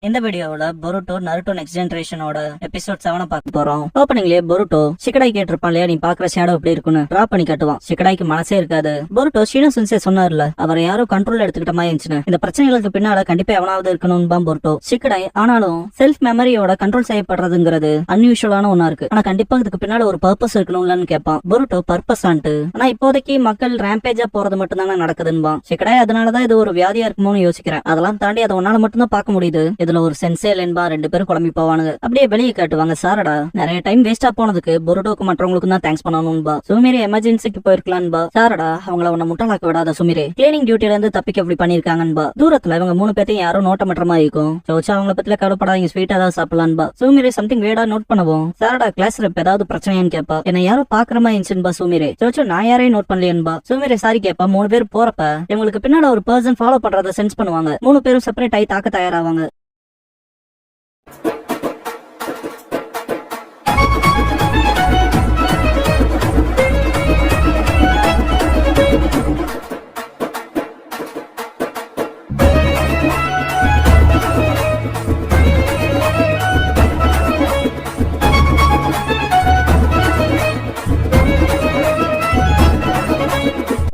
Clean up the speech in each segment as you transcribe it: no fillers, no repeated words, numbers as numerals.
இந்த வீடியோல பொருட்டோ Naruto next ஜெனரேஷனோட episode 7 பார்க்க போறோம். ஓப்பனிங்லயே பொருட்டோ சிக்கடாய் கேட்டிருப்பான் இல்லையா, நீ பாக்குற ஷேடோ எப்படி இருக்குன்னு டிரா பண்ணி காட்டுவான். சிக்கடாய்க்கு மனசே இருக்காது. பொருட்டோ ஷீனோ சென்சே சொன்னார்ல, அவரை யாரோ கண்ட்ரோல் எடுத்துக்கிட்ட மாதிரி இருந்துச்சுன்னு. இந்த பிரச்சனைகளுக்கு பின்னால கண்டிப்பா எவனாவது இருக்கணும்னு பொருட்டோ. சிக்கடாய் ஆனாலும் செல்ஃப் மெமரியோட கண்ட்ரோல் செய்யப்படுறதுங்கிறது அன்யூஷுவலான ஒன்னா இருக்கு. ஆனா கண்டிப்பா இதுக்கு பின்னால ஒரு பர்பஸ் இருக்கணும்லன்னு கேட்பான். பொருட்டோ பர்பஸ் ஆன்ட்டு, ஆனா இப்போதைக்கு மக்கள் ரேம்பேஜா போறது மட்டும் தானே நடக்குதுன்னு. சிக்கடாய் அதனாலதான் இது ஒரு வியாதியா இருக்குமோன்னு யோசிக்கிறேன். அதெல்லாம் தாண்டி அதை ஒன்னால மட்டும்தான் பார்க்க முடியுது. இதுல ஒரு சென்சே இல்லன்பா, ரெண்டு பேரும் குழம்பி போவானுங்க. அப்படியே வெளியே காட்டுவாங்க. சாரடா நிறைய டைம் வேஸ்டா போனதுக்கு பொருட்டோக்கு மற்றவங்களுக்கு தான் தேங்க்ஸ் பண்ணணும்பா. சுமிரே எமர்ஜென்சிக்கு போயிருக்கலான்பா. சாரடா அவங்கள உன்ன முட்டாளாக்க விடாத சுமிரே, கிளீனிங் டியூட்டில இருந்து தப்பிக்க இப்படி பண்ணிருக்காங்கன்பா. தூரத்துல இவங்க 3 பேத்தையும் யாரும் நோட்ட மற்ற மாதிரி இருக்கும். சோச்சா அவங்கள பத்தில கவலைப்படாதீங்க, ஸ்வீட்டா ஏதாவது சாப்பிடலான்பா. சுமிரே சம்திங் வேடா நோட் பண்ணுவோம். சாரடா கிளாஸ் ரெப் ஏதாவது பிரச்சனையான்னு கேப்பா. என்ன யாரும் பாக்குற மாதிரி இருந்துச்சுன்பா சுமிரே. சோச்சோ நான் யாரையும் நோட் பண்ணலையன்பா. சுமிரே சாரி கேப்பா. 3 பேர் போறப்ப இவங்களுக்கு பின்னால ஒரு பர்சன் ஃபாலோ பண்றத சென்ஸ் பண்ணுவாங்க. 3 பேரும் செப்பரேட் ஆகி தாக்க தயாராவாங்க.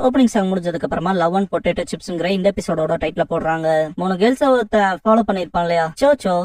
ஓப்பனிங் சாங் முடிஞ்சதுக்கு அப்புறமா லவ் அண்ட் பொட்டேட்டோ சிப்ஸ்ங்கிற இந்த எபிசோடோட டைட்டில் போடுறாங்க. 3 கேர்ள்ஸ் ஃபாலோ பண்ணிருப்பான் இல்லையா சோச்சோ,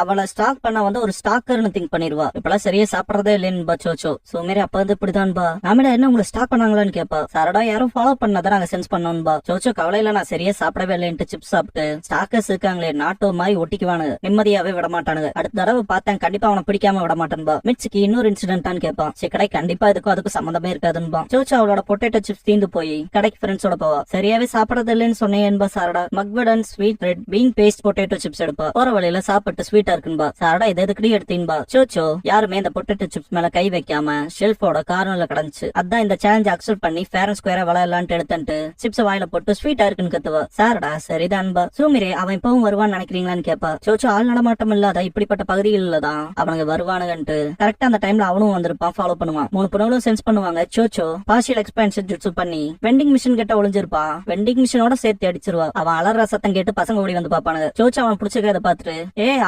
அவளை ஸ்டாக் பண்ண வந்து ஒரு ஸ்டாக்கர்னு திங்க் பண்ணிருவா. இப்பெல்லாம் சரியா சாப்பிடறதே இல்லைன்னு சோச்சோ. சுமேரி அப்ப வந்து இப்படிதான்பா. நாமடா என்ன உங்களை ஸ்டாக் பண்ணாங்களான்னு கேப்பா. சாரடா யாரும் ஃபாலோ பண்ணதான் நாங்க சென்ஸ் பண்ணோம்பா. சோச்சோ கவலையில நான் சரியா சாப்பிடவே இல்லைன்ட்டு சிப்ஸ் சாப்பிட்டு ஸ்டாக்கர்ஸ் இருக்காங்களே நாட்டோ மாதிரி ஒட்டிக்குவானுங்க, நிம்மதியாவே விட மாட்டானுங்க. அடுத்த தடவை பார்த்தேன் கண்டிப்பா அவனை பிடிக்காம விட மாட்டேன்பா. மிட்சுக்கு இன்னொரு இன்சிடென்ட்டான்னு கேட்பான். சிக்கடை கண்டிப்பா இதுக்கும் அதுக்கு சம்மந்தமே இருக்காதுன்பா. சோச்சோ அவளோட பொட்டேட்டோ சிப்ஸ் தீந்து போய் கடைக்கு ஃப்ரெண்ட்ஸோட போவா. சரியாவே சாப்பிடறது இல்லைன்னு சொன்னேன்பா சாரடா. மக்வடன் sweet red bean paste potato chips எடுப்பா. போற வழியில சாப்பிட்டு ஸ்வீட்டா இருக்குன்பா. சாரடா இதை எதுக்கடி எடுத்தீன்பா. சோச்சோ யாருமே இந்த பொட்டேட்டோ சிப்ஸ் மேல கை வைக்காம ஷெல்ஃபோட கார்னர்ல கடந்துச்சு. அதான் இந்த சேலஞ்ச் அக்செப்ட் பண்ணி ஃபேர் அண்ட் ஸ்கொயரா விளையாடலான்ட்டு எடுத்துட்டு சிப்ஸ் வாயில போட்டு ஸ்வீட்டா இருக்குன்னு கத்துவா. சாரடா சரிதான்பா. சூமிரே அவன் இப்பவும் வருவான்னு நினைக்கிறீங்களான்னு கேப்பா. சோச்சோ ஆள் நடமாட்டம் இல்லாத இப்படிப்பட்ட பகுதிகள்ல தான் அவனுங்க வருவானுங்கன்ட்டு கரெக்டா அந்த டைம்ல அவனும் வந்திருப்பான். ஃபாலோ பண்ணுவான். 3 பொண்ணுகளும் சென்ஸ் பண்ணுவாங்க. சோச்சோ பார்ஷியல் எக்ஸ்பான்ஷன் ஜுட்சு பண்ணி வெண்டிங் மிஷின் கிட்ட ஒளிஞ்சிருப்பா. வெண்டிங் மிஷினோட சேர்த்து அடிச்சிருவா. அவன் அலற சத்தம் கேட்டு பசங்க ஓடி வந்து பாப்பானுங்க. சோச்சோ அவன் பிடிச்சிக்கிறத பாத்துட்டு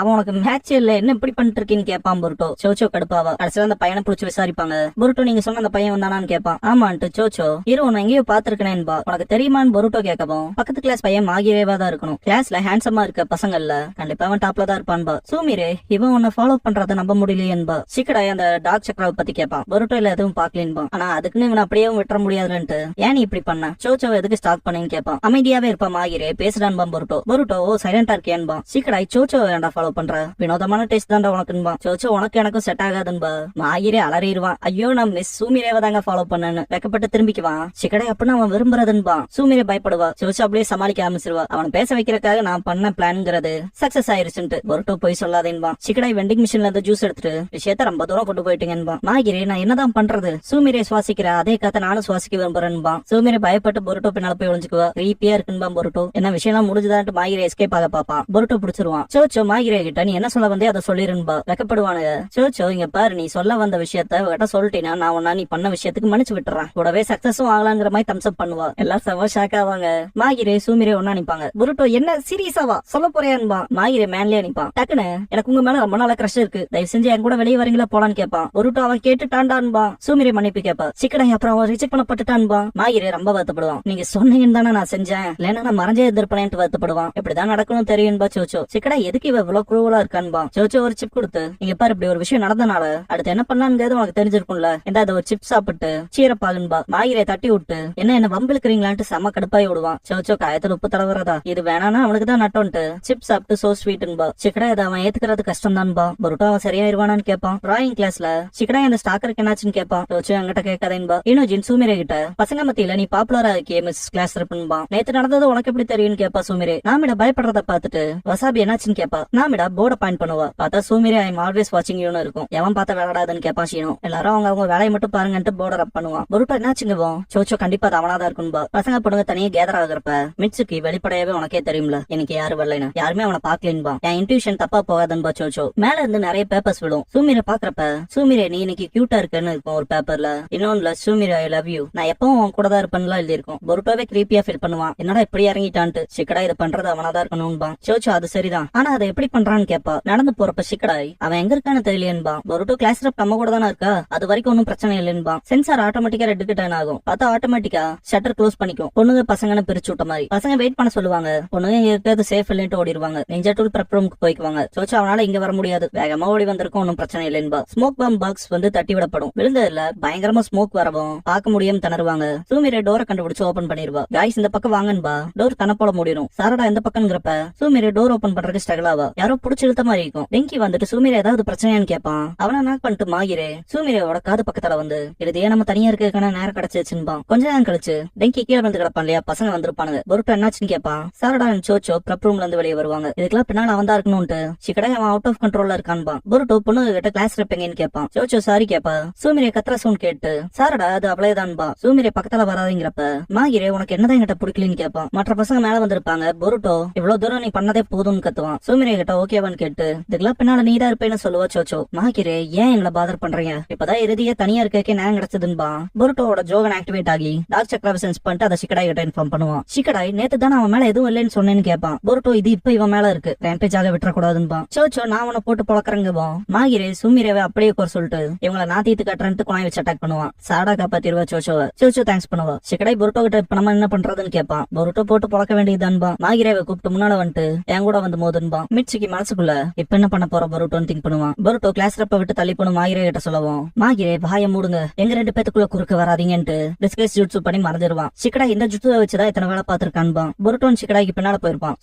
அவன் உனக்கு மேட்ச் இல்ல என்ன இப்படி பண்ணிட்டு இருக்கீன்னு கேப்பான் பொருட்டோ. சோச்சோ கடுப்பாவா. கடைசியில அந்த பையனை பிடிச்சி விசாரிப்பாங்க. பொருட்டோ நீங்க சொன்ன அந்த பையன் வந்தானான்னு கேப்பான். ஆமான்ட்டு சோச்சோ இரு உன்னை எங்கேயோ பாத்துருக்கேன்பா. உனக்கு தெரியுமான்னு பொருட்டோ கேட்கவும் பக்கத்து கிளாஸ் பையன் மாகிரேவா தான் இருக்கணும். கிளாஸ்ல ஹேண்ட்ஸமா இருக்க பசங்கள்ல கண்டிப்பா அவன் டாப்ல தான் இருப்பான்பா. சூமிரே இவன் உன்னை ஃபாலோ பண்றத நம்ப முடியலையேன்பா. சிக்கடாய் அந்த டாக் சக்கராவை பத்தி கேட்பான். பொருட்டோ இல்ல எதுவும் பாக்கலேன்பா. ஆனா அதுக்குன்னு இவன் அப்படியே விட்டுற முடியாதுன்ட்டு ஏன் நீ இப்படி பண்ண சோச்சோ எதுக்கு ஸ்டாக் பண்ணீன்னு கேட்பான். அமைதியாவே இருப்பா மாகிரே. பேசுறான்பா பொருட்டோ. பொருட்டோ சைலண்டா இருக்கேன்பா. சீக்கடாய் சோச்சோ வேண்டா ஃபாலோ பண்ற வினோதமான டேஸ்ட் தான்டா உனக்குன்பா. சோச்சோ உனக்கு எனக்கும் செட் ஆகாதுன்பா. மாகிரே அலறிடுவான். ஐயோ நான் மிஸ் சூமிரேவை தாங்க ஃபாலோ பண்ணேன்னு வெக்கப்பட்டு திரும்பிக்குவான். சிக்கடாய் அப்படின்னு அவன் விரும்புறதுன்பா. சூமிரே பயப்படுவா. சோச்சோ அப்படியே சமாளிக்க ஆரம்பிச்சிருவா. அவன் பேச வைக்கிறதுக்காக நான் பண்ண பிளான்ங்கிறது சக்சஸ் ஆயிருச்சுட்டு பொருட்டோ போய் சொல்லாதேன்பா. சிக்கடாய் வெண்டிங் மிஷின்ல இருந்து ஜூஸ் எடுத்துட்டு விஷயத்த ரொம்ப தூரம் கொண்டு போயிட்டீங்கன்பா. மாகிரே நான் என்னதான் பண்றது, சூமிரே சுவாசிக்கிற அதே காத்த நானும் சுவாசிக்க விரும்புறேன்பா. சூமிரே பயப்பட்டு பொருட்டோ பின்னால போய் ஒளிஞ்சுக்குவா. கிரீப்பியா இருக்குன்பா பொருட்டோ. என்ன விஷயம் முடிஞ்சுதான்ட்டு மாகிரே எஸ்கேப் ஆக பாப்பான். பொருட்டோ பிடிச்சிருவான். சோச்சோ மாகிரே கிட்ட நீ என்ன சொல்ல வந்தே அதை சொல்லிருன்பா. வெக்கப்படுவானுங்க. சோச்சோ இங்க பாரு நீ சொல்ல வந்த விஷயத்த கிட்ட சொல்லிட்டீனா நான் ஒன்னா நீ பண்ண விஷயத்துக்கு மன்னிச்சு விட்டுறேன். கூடவே சக்சஸும் ஆகலாங்கிற மாதிரி தம்ஸ் அப் பண்ணுவா. எல்லாம் செம ஷாக் ஆவாங்க. மாகிரே சூமிரே ஒன்னா நிப்பாங்க. பொருட்டோ என்ன சீரியஸாவா சொல்ல போறியான்பா. மாகிரே மேன்லயே நிப்பான். டக்குன்னு எனக்கு உங்க மேல ரொம்ப நாளா கிரஷ் இருக்கு, தயவு செஞ்சு என் கூட வெளியே வரீங்களா போலான்னு கேட்பான். பொருட்டோ அவன் கேட்டுட்டான்டான்பா. சூமிரே மன்னிப்பு கேப்பா. சிக்கடாய் அப்புறம் அவன் ரிஜெக்ட் பண்ணப்பட்டுட்டான்பா. மாகிரே ரொம்ப வருத்தப்படுவான். நீங்க சொன்னீங்கன்னு தானே நான் செஞ்சேன், இல்லன்னா நான் மறைஞ்சே எதிர்ப்பேன்ட்டு வருத்தப்படுவான். இப்படிதான் நடக்கணும் தெரியும்பா. சோச்சோ சிக்கடா எதுக்கு இவ இவ்வளவு குரூவலா இருக்கான்பா. சோச்சோ ஒரு சிப் கொடுத்து இங்க பாரு இப்படி ஒரு விஷயம் நடந்தனால அடுத்து என்ன பண்ணலான்னு உனக்கு தெரிஞ்சிருக்கும்ல, இந்த ஒரு சிப் சாப்பிட்டு சீரப்பாகுன்பா. மாகிரே தட்டி விட்டு என்ன வம்பிழுக்கிறீங்களான்ட்டு செம கடுப்பாய் விடுவான். சோச்சோ காயத்துல உப்பு தடவுறதா, இது வேணானா அவனுக்கு தான் நட்டோன்ட்டு சிப் சாப்பிட்டு சோ ஸ்வீட்ன்பா. சிக்கடா இதை அவன் ஏத்துக்கிறது கஷ்டம் தான்பா. பொருட்டோ அவன் சரியாயிருவானான்னு கேட்பான். டிராயிங் கிளாஸ்ல சிக்கடா இந்த ஸ்டாக்கருக்கு என்னாச்சுன்னு கேட்பான். சோச்சோ என்கிட்ட கேட்காதேன்பா. இன்னும் ஜின் சூமிரே கிட்ட பசங்க மத்தி யூனிவர்சிட்டியில நீ பாப்புலரா இருக்கியே மிஸ் கிளாஸ் இருப்பா. நேத்து நடந்தது உனக்கு எப்படி தெரியும்னு கேப்பா சூமிரே. நாமிடா பயப்படுறத பாத்துட்டு வசாபி என்னாச்சுன்னு கேப்பா. நாமிடா போர்ட பாயிண்ட் பண்ணுவா. பார்த்தா சூமிரே ஐ எம் ஆல்வேஸ் வாட்சிங் யூன்னு இருக்கும். எவன் பார்த்தா விளையாடாதுன்னு கேப்பா ஷீனோ. எல்லாரும் அவங்க வேலையை மட்டும் பாருங்கன்ட்டு போர்ட ரப் பண்ணுவான். பொருட்டோ என்னாச்சுங்க சோச்சோ கண்டிப்பா அது அவனாதான் இருக்கும்பா. பசங்க பொண்ணுங்க தனியா கேதர் ஆகுறப்ப மிட்சுக்கு வெளிப்படையாவே உனக்கே தெரியும்ல எனக்கு யாரு வரலைன்னு. யாருமே அவனை பாக்கலன்பா. என் இன்ட்யூஷன் தப்பா போகாதுன்பா சோச்சோ. மேல இருந்து நிறைய பேப்பர்ஸ் விடும். சூமிரை பாக்குறப்ப சூமிரே நீ இன்னைக்கு கியூட்டா இருக்குன்னு இருக்கும் ஒரு பேப்பர்ல. இன்னொன்னுல சூமிரே ஐ லவ் யூ நான் எப்பவும் உன் கூட தான் இருப்பேன்லாம் எழுதி இருக்கும். பொருட்டோவே கிரீப்பியா ஃபீல் பண்ணுவான். என்னடா இப்படி இறங்கிட்டான்ட்டு. சிக்கடா இதை பண்றது அவனாதான் இருக்கணும்பா. சோச்சோ அது சரிதான் ஆனா அதை எப்படி பண்றான்னு கேப்பா. நடந்து போறப்ப சிக்கடாய் அவன் எங்க இருக்கான்னு தெரியலையன்பா. பொருட்டோ கிளாஸ் ரப் நம்ம கூட தானே இருக்கா அது வரைக்கும் ஒன்னும் பிரச்சனை இல்லைன்பா. சென்சார் ஆட்டோமேட்டிக்கா ரெட் டர்ன் ஆகும். பார்த்தா ஆட்டோமேட்டிக்கா ஷட்டர் க்ளோஸ் பண்ணிக்கும். பொண்ணுங்க பசங்கன்னு பிரிச்சு விட்ட மாதிரி. பசங்க வெயிட் பண்ண சொல்லுவாங்க. பொண்ணுங்க இங்க இருக்கிறது சேஃப் இல்லைன்னு ஓடிடுவாங்க. நெஞ்சா டூல் பிரப் ரூமுக்கு போய்க்குவாங்க. சோச்சோ அவனால இங்க வர முடியாது. வேகமா ஓடி வந்திருக்கும் ஒன்னும் பிரச்சனை இல்லைன்பா. ஸ்மோக் பாம் பாக்ஸ் வந்து தட்டி விடப்படும். விழுந்ததுல பயங்கரமா ஸ்மோக் வரவும் பார்க்க முடியாம திணறுவாங்க. சூமிரே டோரை கண்டுபிடிச்சு ஓபன் பண்ணிருவா. காய்ஸ் இந்த பக்கம் வாங்கன்பா. டோர் தனப்போட முடியும். சாரடா இந்த பக்கம்ங்கிறப்ப சூமிரே டோர் ஓபன் பண்றதுக்கு ஸ்ட்ரகிள் ஆவா. யாரோ புடிச்சு இழுத்த மாதிரி இருக்கும். டெங்கி வந்துட்டு சூமிரே ஏதாவது பிரச்சனையான்னு கேட்பான். அவனை நாக் பண்ணிட்டு மாகிரே சூமிரேவோட காது பக்கத்துல வந்து இறுதியே நம்ம தனியா இருக்கிறதுக்கான நேரம் கிடைச்சிருச்சுன்பா. கொஞ்ச நேரம் கழிச்சு டெங்கி கீழே வந்து கிடப்பான் இல்லையா. பசங்க வந்திருப்பானுங்க. பொருட்டோ என்னாச்சுன்னு கேட்பான். சாரடா அண்ட் சோச்சோ பிரப் ரூம்ல இருந்து வெளியே வருவாங்க. இதுக்கெல்லாம் பின்னால அவன் தான் இருக்கணும்ட்டு சிக்கடா அவன் அவுட் ஆஃப் கண்ட்ரோல்ல இருக்கான்பா. பொருட்டோ பொண்ணு கிட்ட கிளாஸ் இருப்பீங்கன்னு கேட்பான். சோச்சோ சாரி கேப்பா. சூமிரே கத்திர சவுண்ட் கேட்டு சாரடா அது அவளேதான்பா. சூமிரே பக்கத்துல வராதுங்கிறப்ப மாகிரே உனக்கு என்னதான் கிட்ட பிடிக்கலன்னு கேட்பான். மற்ற பசங்க மேல வந்திருப்பாங்க. பொருட்டோ இவ்வளவு தூரம் நீ பண்ணதே போதும்னு கத்துவான். சூமிரே கிட்ட ஓகேவான்னு கேட்டு இதுக்கெல்லாம் பின்னால நீதான் இருப்பேன்னு சொல்லுவா சோச்சோ. மாகிரே ஏன் எங்களை பாதர் பண்றீங்க இப்பதான் இறுதியே தனியா இருக்கே நேரம் கிடைச்சதுன்பா. பொருட்டோட ஜோகன் ஆக்டிவேட் ஆகி டார்க் சக்கராவை சென்ஸ் பண்ணிட்டு அதை சிக்கடாய் கிட்ட இன்ஃபார்ம் பண்ணுவான். சிக்கடாய் நேத்து தானே அவன் மேல எதுவும் இல்லைன்னு சொன்னேன்னு கேட்பான். பொருட்டோ இது இப்ப இவன் மேல இருக்கு ரேம்பேஜாக விட்டுறக்கூடாதுன்பா. சோச்சோ நான் அவனை போட்டு பொழக்கிறங்கவா. மாகிரே சூமிரேவை அப்படியே குறை சொல்லிட்டு இவங்களை நான் தீத்து கட்டுறேன்ட்டு குழாய் வச்சு அட்டாக் பண்ணுவான். சாடா காப்பாத்திருவா சோச்சோவை. சோச்சோ தேங்க்ஸ் பண்ணுவா. சிக்கடாய் பொருட்டோ கிட்ட இப்ப நம்ம என்ன பண்றதுன்னு கேட்பான். பொருட்டோ போட்டு பொழக்க வேண்டியதுதான்பா. மாகிரேவை கூப்பிட்டு முன்னால வந்துட்டு என் கூட வந்து மோதுன்பா. மிட்சுக்கு மனசுக்குள்ள இப்ப என்ன பண்ண போற பொருட்டோன்னு திங்க் பண்ணுவான். பொருட்டோ கிளாஸ் ரப்ப விட்டு தள்ளி போன மாகிரே கிட்ட சொல்லவும் மாகிரே வாய மூடுங்க எங்க ரெண்டு பேத்துக்குள்ள குறுக்க வராதீங்கன்ட்டு டிஸ்கஸ் ஜுட்சு பண்ணி மறைஞ்சிருவான். சிக்கடா இந்த ஜுட்சுவை வச்சுதான் இத்தனை வேலை பாத்துருக்கான்பா. பொருட்டோன் சிக்கடாய்க்கு பின்னால போயிருப்பான்.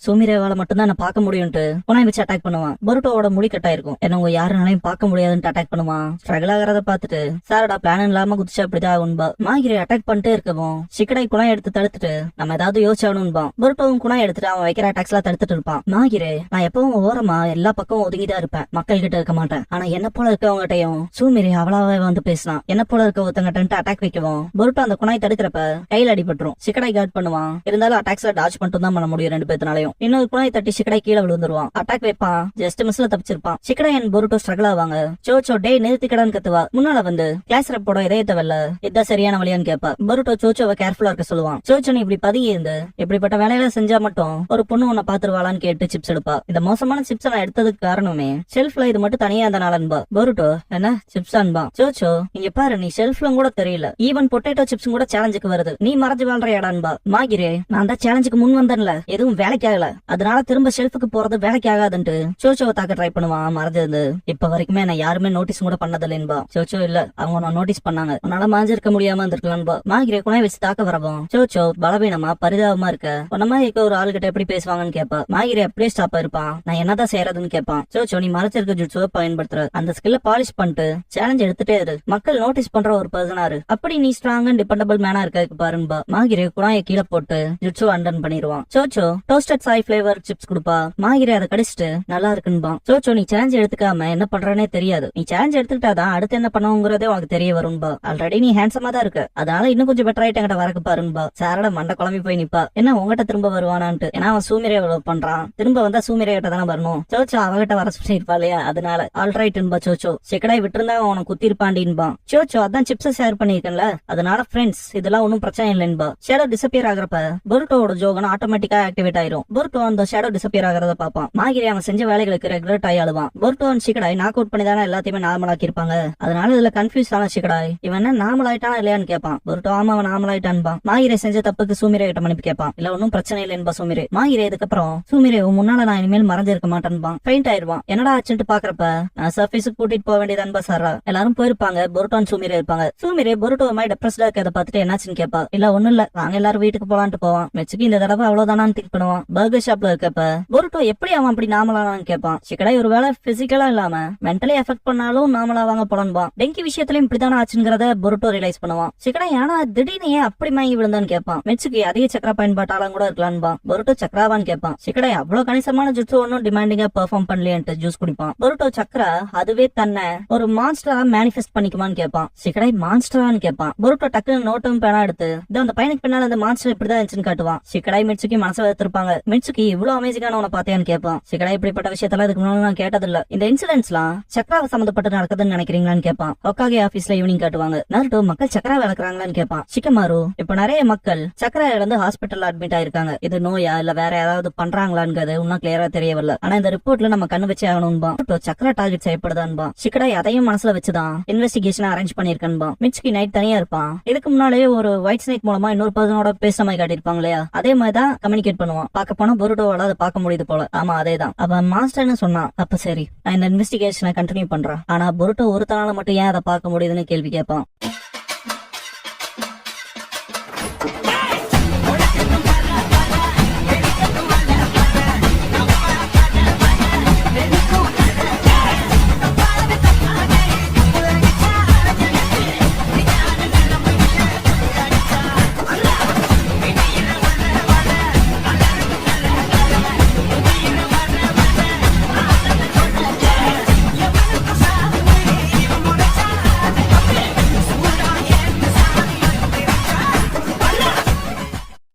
சூமிரேவால மட்டும்தான் நான் பார்க்க முடியும்ட்டு குணாய் வச்சு அட்டாக் பண்ணுவான். பொருட்டோட முடி கட்டாயிருக்கும். என்ன உங்க யாருனாலையும் பார்க்க முடியாதுன்னு அட்டாக் பண்ணுவான். ஸ்ட்ரகிள் ஆகிறத பாத்துட்டு சாரடா பிளான் இல்லாம குதிச்சா அப்படிதான் ஆகும்பா. மாகிரே அட்டாக் பண்ணிட்டே இருக்கவும் சிக்கடாய் குணாய் எடுத்து தடுத்துட்டு நம்ம ஏதாவது யோசிச்சாகணும்பா. பொருட்டோவும் குணாய் எடுத்துட்டு அவன் வைக்கிற அட்டாக்ஸ் எல்லாம் தடுத்துட்டு இருப்பான். மாகிரே நான் எப்பவும் ஓரமா எல்லா பக்கமும் ஒதுங்கிதான் இருப்பேன். மக்கள் கிட்ட இருக்க மாட்டேன். ஆனா என்ன போல இருக்கவங்ககிட்டயும் சூமிரே அவளாவே வந்து பேசலாம். என்ன போல இருக்க ஒருத்தங்கிட்ட அட்டாக் வைக்கவும் பொருட்டோ அந்த குணாய் தடுக்கிறப்ப கையில அடிபட்டுரும். சிக்கடாய் கார்ட் பண்ணுவான். இருந்தாலும் அட்டாக்ஸ்ல டாச் மட்டும் தான் பண்ண முடியும் ரெண்டு பேத்தினாலையும். இன்னொரு குணாய் தட்டி சிக்கடாய் கீழே விழுந்துருவான். அட்டாக் வைப்பான். ஜஸ்ட் மிஸ்ல தப்பிச்சிருப்பான். சிக்கடாய் அண்ட் பொருட்டோ ஸ்ட்ரகிள் ஆவாங்க. சோச்சோ டே நிறுத்திக்கடான்னு கத்துவா. முன்னால வந்து கிளாஸ் ரப்போட இதயத்தை வெல்ல இதான் சரியான வழியான்னு கேப்பா. பொருட்டோ சோச்சோவை கேர்ஃபுல்லா இருக்க சொல்லுவான். சோச்சோ இப்படி பதுங்கி இருந்து இப்படிப்பட்ட வேலையில செஞ்சா மட்டும் ஒரு பொண்ணு உன்னை பாத்துருவாளான்னு கேட்டு சிப்ஸ் எடுப்பா. இந்த மோசமான சிப்ஸ் நான் எடுத்ததுக்கு காரணமே ஷெல்ஃப்ல இது மட்டும் தனியா இருந்தனாலன்பா. பொருட்டோ என்ன சிப்ஸ் அன்பா. சோச்சோ இங்க பாரு நீ ஷெல்ஃப்ல கூட தெரியல. ஈவன் பொட்டேட்டோ சிப்ஸ் கூட சேலஞ்சுக்கு வருது. நீ மறைஞ்சு வாழ்ற இடான்பா. மாகிரே நான் தான் சேலஞ்சுக்கு முன் வந்தேன்ல எதுவும் வேலைக்கு ஆகல. அதனால திரும்ப ஷெல்ஃபுக்கு போறது வேலைக்கு ஆகாதுன்ட்டு சோச்சோவை தாக்க ட்ரை பண்ணுவான். மறைஞ்சது இப்ப வரைக்குமே நான் யாருமே நோட்டீஸ் கூட பண்ணதில்லைன்பா. சோச்சோ இல்ல அவங்க நான் நோட்டீஸ் பண்ணாங்க. உன்னால மாஞ்சிருக்க முடியாம இருந்திருக்கலான்பா. மாகிரே குணாய் வச்சு தாக்க வரவும் சோச்சோ பலவீனமா பரிதாபமா இருக்க உன்னமா இருக்க ஒரு ஆளுகிட்ட எப்படி பேசுவாங்கன்னு கேப்பா. மாகிரே அப்படியே ஸ்டாப்பா இருப்பான். நான் என்னதான் செய்யறதுன்னு கேட்பான். சோச்சோ நீ மறைச்சிருக்க ஜுட்சுவை பயன்படுத்துற அந்த ஸ்கில்ல பாலிஷ் பண்ணிட்டு சேலஞ்ச் எடுத்துட்டே இரு. மக்கள் நோட்டீஸ் பண்ற ஒரு பர்சனாரு. அப்படி நீ ஸ்ட்ராங் அண்ட் டிபெண்டபிள் மேனா இருக்க பாருன்பா. மாகிரே குணாயை கீழே போட்டு ஜுட்சு அண்டன் பண்ணிடுவான். சோச்சோ டோஸ்டட் சாய் பிளேவர் சிப்ஸ் கொடுப்பா. மாகிரே அதை கடிச்சிட்டு நல்லா இருக்குன்பா. சோச்சோ நீ சேலஞ்ச் எடுத்துக்காம என்ன பண்றனே தெரியாது. நீ சேலஞ்ச் எடுத்துக்கிட்டாதான் அடுத்து என்ன பண்ணுங்கிறதே உனக்கு தெரிய வரும்பா. ஆல்ரெடி நீ ஹேண்ட்ஸமா தான் இருக்க. அதனால இன்னும் கொஞ்சம் பெட்டர் ஆயிட்டு என்கிட்ட வரக்கு பாருன்பா. சாரட மண்டை குழம்பி போய் நிப்பா. என்ன உங்ககிட்ட திரும்ப வருவானான்ட்டு. ஏன்னா அவன் சூமிரே பண்றான். திரும்ப வந்தா சூமிரே கிட்ட தானே வரணும். சோச்சோ அவகிட்ட வர சொல்லிருப்பா இல்லையா அதனால ஆல்ரைட்ன்பா. சோச்சோ சிக்கடாய் விட்டுருந்தா அவனை குத்தி இருப்பாண்டின்பா. சோச்சோ அதான் சிப்ஸ் ஷேர் பண்ணிருக்கல அதனால ஃப்ரெண்ட்ஸ் இதெல்லாம் ஒன்னும் பிரச்சனை இல்லைன்பா. ஷேடோ டிசப்பியர் ஆகிறப்ப பொருட்டோட ஜோகன் ஆட்டோமேட்டிக்கா ஆக்டிவேட் ஆயிரும். பொருட்டோ அந்த ஷேடோ டிசப்பியர் ஆகிறத பாப்பான். மாகிரே அவன் செஞ்ச வேலைகளுக்கு ரெகுலர் ஆகி அழுவான். பொருட்டோ அண்ட் சிக்கடாய் நாக் அவுட் பண்ணி தானே எல்லாத்தையுமே நார்மல் ஆக்கிருப்பாங்க. அதனால இதுல கன்ஃபியூஸ் ஆன சிக்கடாய் இவன் என்ன நார்மல் ஆயிட்டானா இல்லையான்னு கேட்பான். பொருட்டோ ஆமா அவன் நார்மல் ஆயிட்டான்பா. மாகிரே செஞ்ச தப்புக்கு சூமிரே கிட்ட மன்னிப்பு கேட்பான். இல்ல ஒன்னும் பிரச்சனை இல்லைன்பா சூமிரே. மாகிரே இதுக்கப்புறம் சூமிரே முன்னால நான் இனிமேல் மறைஞ்சிருக்க மாட்டேன்பா. ஃபெயிண்ட் ஆயிருவான். என்னடா ஆச்சுன்னு பாக்குறப்ப நான் சர்ஃபேஸுக்கு கூட்டிட்டு போக வேண்டியதான்பா சாரா. எல்லாரும் போயிருப்பாங்க. பொருட்டோ சூமிரே இருப்பாங்க. சூமிரே பொருட்டோ மாதிரி டெப்ரஸ்டா இருக்கதை பார்த்துட்டு என்னாச்சுன்னு கேப்பா. இல்ல ஒண்ணும் இல்ல நாங்க எல்லாரும் வீட்டுக்கு போலான்ட்டு போவான். மெச்சுக்கு இந்த தடவை அவ்வளவுதானான்னு திங்க் பண்ணுவான். பர்கர் ஷாப்ல இருக்கப்ப பொருட்டோ எப்படி அவன் அப்படி நார்மலானான்னு கேட்பான். சிக்கடாய் ஒருவேளை பிசிக்கலா இல்லாம மென்டலி எஃபெக்ட் பண்ணாலும் நார்மலா வாங்க போலன்பான். டெங்கி விஷயத்திலயும் இப்படிதானே ஆச்சுங்கிறத பொருட்டோ ரியலைஸ் பண்ணுவான். சிக்கடாய் ஆனா திடீர் திடீர்னு ஏன் அப்படி மயங்கி விழுந்தான்னு கேட்பான். மிட்சுகி அதிக சக்கரா பயன்பாட்டாலும் கூட இருக்கலான்பா. பொருட்டோ சக்கராவான்னு கேட்பான். சிக்கடை அவ்வளவு கணிசமான ஜுட்சு ஒன்னும் டிமாண்டிங்கா பெர்ஃபார்ம் பண்ணலையன்ட்டு ஜூஸ் குடிப்பான். பொருட்டோ சக்கரா அதுவே தன்னை ஒரு மான்ஸ்டரா மேனிஃபெஸ்ட் பண்ணிக்குமான்னு கேட்பான். சிக்கடை மான்ஸ்டரான்னு கேட்பான். பொருட்டோ டக்குன்னு நோட்டும் பேனா எடுத்து அந்த பையனுக்கு பின்னால அந்த மான்ஸ்டர் இப்படிதான் இருந்துச்சுன்னு காட்டுவான். சிக்கடை மிட்சுகி மனசுல எடுத்திருப்பாங்க. மிட்சுகி இவ்வளவு அமேசிங்கான உன பாத்தியான்னு கேட்பான். சிக்கடை இப்படிப்பட்ட விஷயத்தெல்லாம் இதுக்கு முன்னாடி நான் கேட்டதில்ல. இந்த இன்சிடென்ட்ஸ்லாம் சக்கராவை சம்பந்தப்பட்டு நடக்குதுன்னு நினைக்கிறீங்களான்னு கேட்பான். ஹோக்காகே ஆபீஸ்ல ஈவினிங் காட்டுவாங்க. நருட்டோ மக்கள் சக்கரா வளர்க்குறாங்களான்னு கேட்பான். சிக்கமாரு இப்ப நிறைய மக்கள் சக்கரா இழந்து ஹாஸ்பிட்டல் அட்மிட் ஆயிருக்காங்க. இது நோயா இல்ல வேற ஏதாவது பண்றாங்களான்னு இன்னும் கிளியரா தெரியவில்லை. ஆனா இந்த ரிப்போர்ட்ல நம்ம கண்ணு வச்சு ஆகணும்பா. சக்கரா டார்கெட் செய்யப்படுதான்பா. சிக்கடை அதையும் மனசுல வச்சுதான் இன்வெஸ்டிகேஷன் அரேஞ்ச் பண்ணிருக்கா. மிட்சுகி நைட் தனியா இருப்பான். இதுக்கு முன்னாலே ஒரு ஒயிட் ஸ்னேக் மூலமா இன்னொரு பர்சனோட பேசுற மாதிரி காட்டியிருப்பாங்க இல்லையா, அதே மாதிரிதான் கம்யூனிகேட் பண்ணுவான். பார்க்க போனா பொருட்டோவால அதை பார்க்க முடியுது போல. ஆமா அதேதான். அவன் மாஸ்டர்னு சொன்னான். அப்ப சரி நான் இந்த இன்வெஸ்டிகேஷனை கண்டினியூ பண்றேன். ஆனா பொருட்டோ ஒருத்தனால மட்டும் ஏன் அதை பார்க்க முடியுதுன்னு கேள்வி கேட்பான்.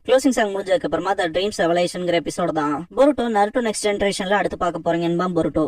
க்ளோசிங் சாங் முடிஞ்சதுக்கு அப்புறமா த ட்ரீம்ஸ் ரெவலேஷன்ங்கிற எபிசோட் தான் பொருட்டோ நருட்டோ நெக்ஸ்ட் ஜெனரேஷன்ல அடுத்து பார்க்க போறீங்க என்பான் பொருட்டோ.